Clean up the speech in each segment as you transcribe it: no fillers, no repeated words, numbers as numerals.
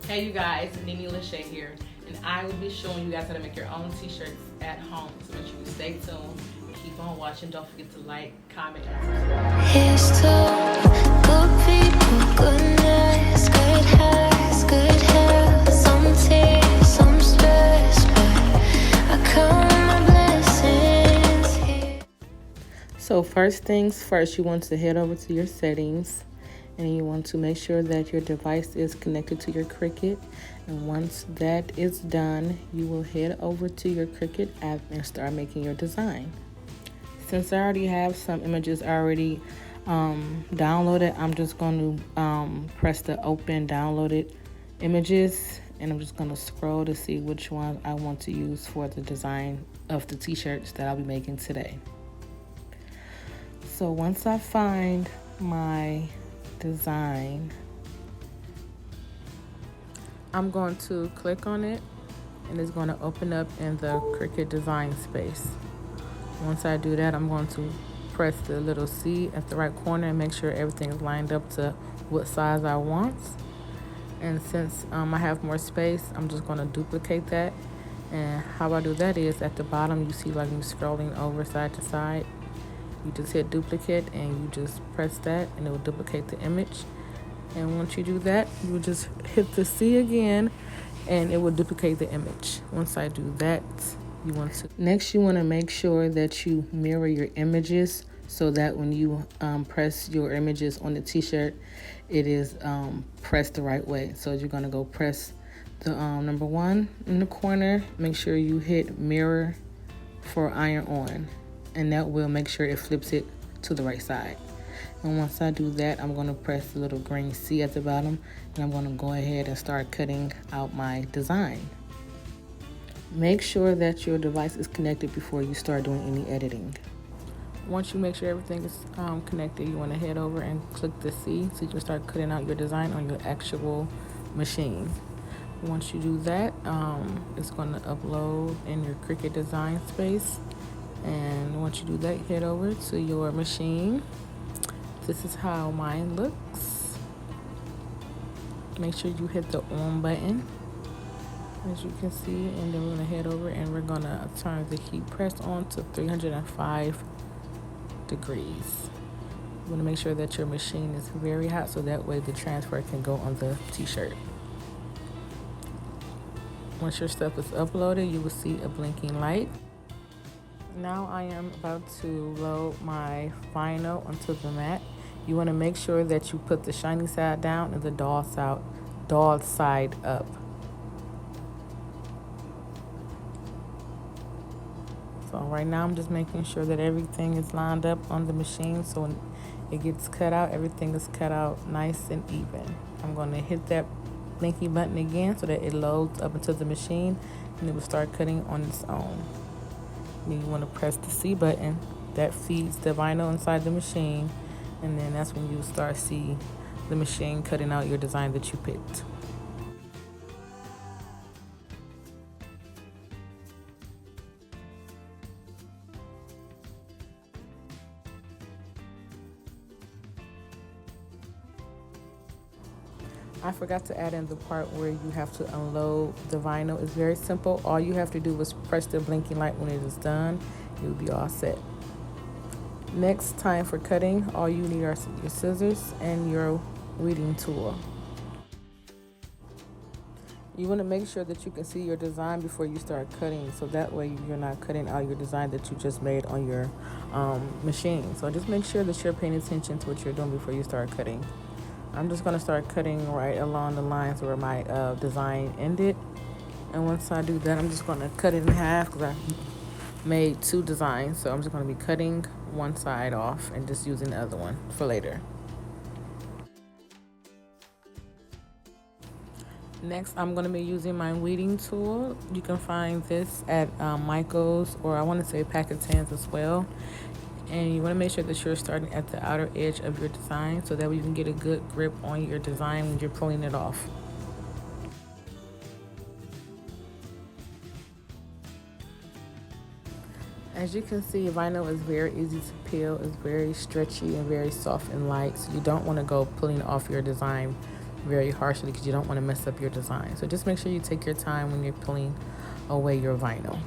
Hey you guys, Nene Lachey here, and I will be showing you guys how to make your own t-shirts at home. So make sure you stay tuned, keep on watching, don't forget to like, comment, and subscribe. Here's to good people, goodness, good hearts, good health, some tears, some stress, but I count my blessings here. So first things first, you want to head over to your settings, and you want to make sure that your device is connected to your Cricut. And once that is done, you will head over to your Cricut app and start making your design. Since I already have some images already downloaded, I'm just going to press the open downloaded images, and I'm just going to scroll to see which one I want to use for the design of the t-shirts that I'll be making today. So once I find my design, I'm going to click on it, and it's going to open up in the Cricut design space. Once I do that, I'm going to press the little C at the right corner and make sure everything is lined up to what size I want. And since I have more space, I'm just going to duplicate that. And how I do that is at the bottom, you see like me scrolling over side to side. You just hit duplicate and you just press that, and it will duplicate the image. And once you do that, you will just hit the C again and it will duplicate the image. Once I do that, you want to make sure that you mirror your images so that when you press your images on the t-shirt, it is pressed the right way. So you're going to go press the number 1 in the corner, make sure you hit mirror for iron on, and that will make sure it flips it to the right side. And once I do that, I'm going to press the little green C at the bottom, and I'm going to go ahead and start cutting out my design. Make sure that your device is connected before you start doing any editing. Once you make sure everything is connected, you want to head over and click the C so you can start cutting out your design on your actual machine. Once you do that, it's going to upload in your Cricut design space. And once you do that, head over to your machine. This is how mine looks. Make sure you hit the on button, as you can see, and then we're going to head over and we're going to turn the heat press on to 305 degrees. You want to make sure that your machine is very hot so that way the transfer can go on the t-shirt. Once your stuff is uploaded, you will see a blinking light. Now I am about to load my vinyl onto the mat. You want to make sure that you put the shiny side down and the dull side up. So right now I'm just making sure that everything is lined up on the machine, so when it gets cut out, everything is cut out nice and even. I'm going to hit that blinky button again so that it loads up into the machine, and it will start cutting on its own. Then you want to press the C button. That feeds the vinyl inside the machine, and then that's when you start see the machine cutting out your design that you picked. I forgot to add in the part where you have to unload the vinyl. It's very simple. All you have to do is press the blinking light when it is done. You'll be all set. Next, time for cutting. All you need are your scissors and your weeding tool. You want to make sure that you can see your design before you start cutting, so that way you're not cutting out your design that you just made on your machine. So just make sure that you're paying attention to what you're doing before you start cutting. I'm just going to start cutting right along the lines where my design ended. And once I do that, I'm just going to cut it in half because I made 2 designs. So I'm just going to be cutting one side off and just using the other one for later. Next, I'm going to be using my weeding tool. You can find this at Michael's, or I want to say Pakistan's as well. And you want to make sure that you're starting at the outer edge of your design so that way you can get a good grip on your design when you're pulling it off. As you can see, vinyl is very easy to peel. It's very stretchy and very soft and light, so you don't want to go pulling off your design very harshly because you don't want to mess up your design. So just make sure you take your time when you're peeling away your vinyl.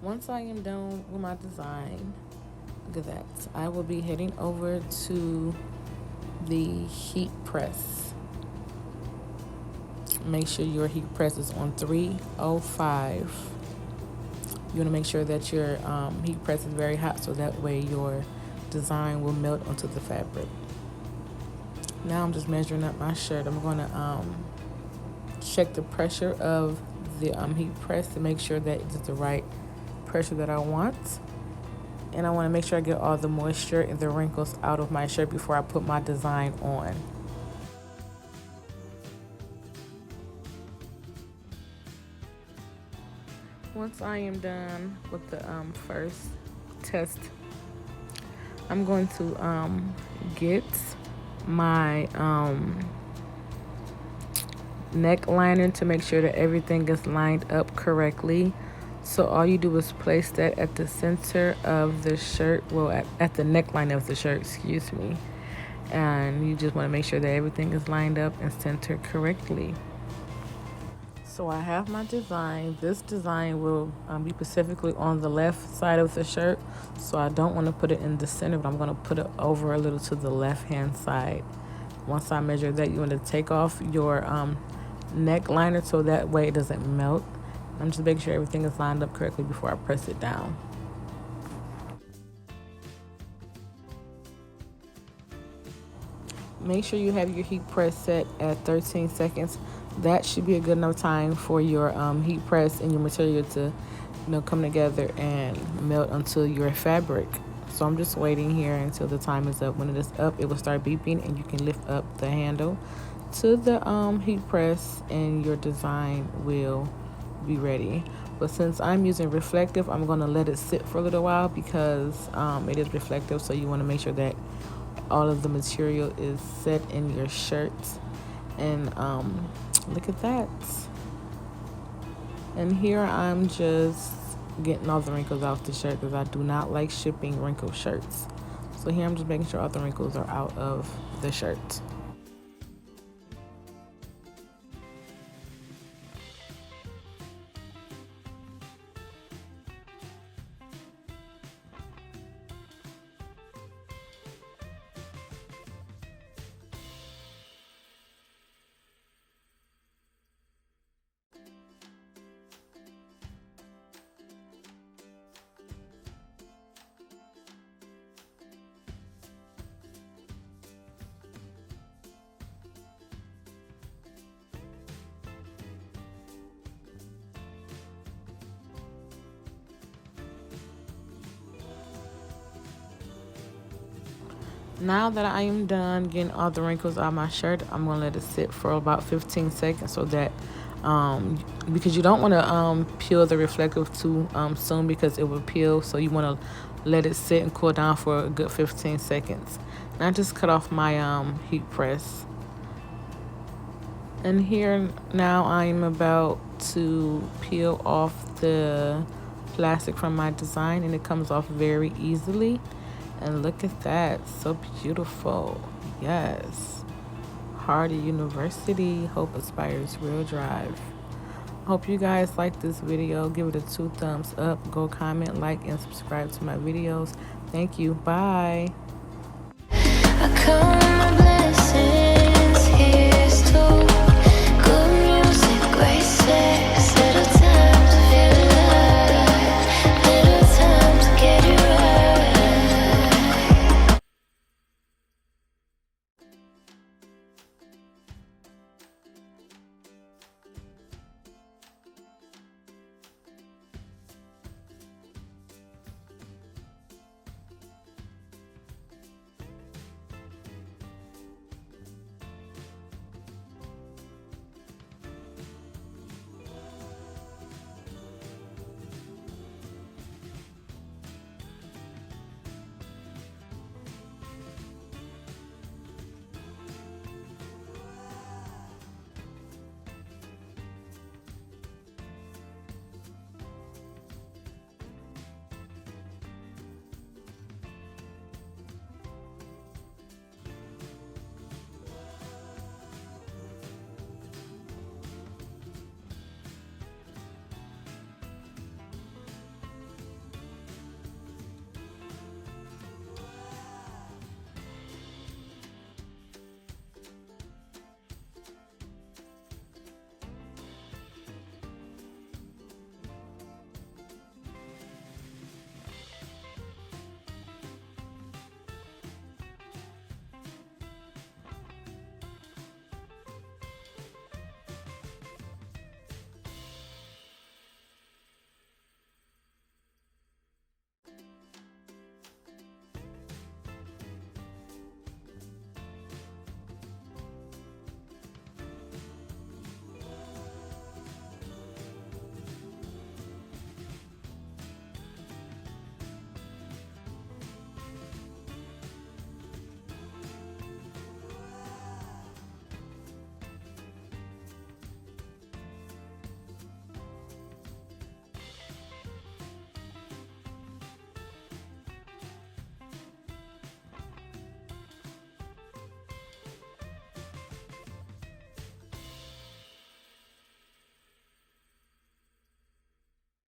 Once I am done with my design, look at that, I will be heading over to the heat press. Make sure your heat press is on 305. You want to make sure that your heat press is very hot so that way your design will melt onto the fabric. Now I'm just measuring up my shirt. I'm going to check the pressure of the heat press to make sure that it's the right pressure that I want. And I want to make sure I get all the moisture and the wrinkles out of my shirt before I put my design on. Once I am done with the first test, I'm going to get my neck liner to make sure that everything is lined up correctly. So all you do is place that at the center of the shirt, well, at the neckline of the shirt, excuse me. And you just want to make sure that everything is lined up and centered correctly. So I have my design. This design will be specifically on the left side of the shirt. So I don't want to put it in the center, but I'm going to put it over a little to the left-hand side. Once I measure that, you want to take off your neck liner so that way it doesn't melt. I'm just making sure everything is lined up correctly before I press it down. Make sure you have your heat press set at 13 seconds. That should be a good enough time for your heat press and your material to come together and melt onto your fabric. So I'm just waiting here until the time is up. When it is up, it will start beeping and you can lift up the handle to the heat press and your design will be ready. But since I'm using reflective, I'm going to let it sit for a little while because it is reflective, so you want to make sure that all of the material is set in your shirt. And look at that. And here I'm just getting all the wrinkles off the shirt because I do not like shipping wrinkled shirts. So here I'm just making sure all the wrinkles are out of the shirt. Now that I am done getting all the wrinkles out of my shirt, I'm going to let it sit for about 15 seconds so that, because you don't want to peel the reflective too soon because it will peel. So you want to let it sit and cool down for a good 15 seconds. And I just cut off my heat press. And here now I am about to peel off the plastic from my design, and it comes off very easily. And look at that, so beautiful. Yes. Hardy University, Hope Inspires Real Drive. Hope you guys like this video. Give it a 2 thumbs up. Go comment, like, and subscribe to my videos. Thank you. Bye. I count my blessings.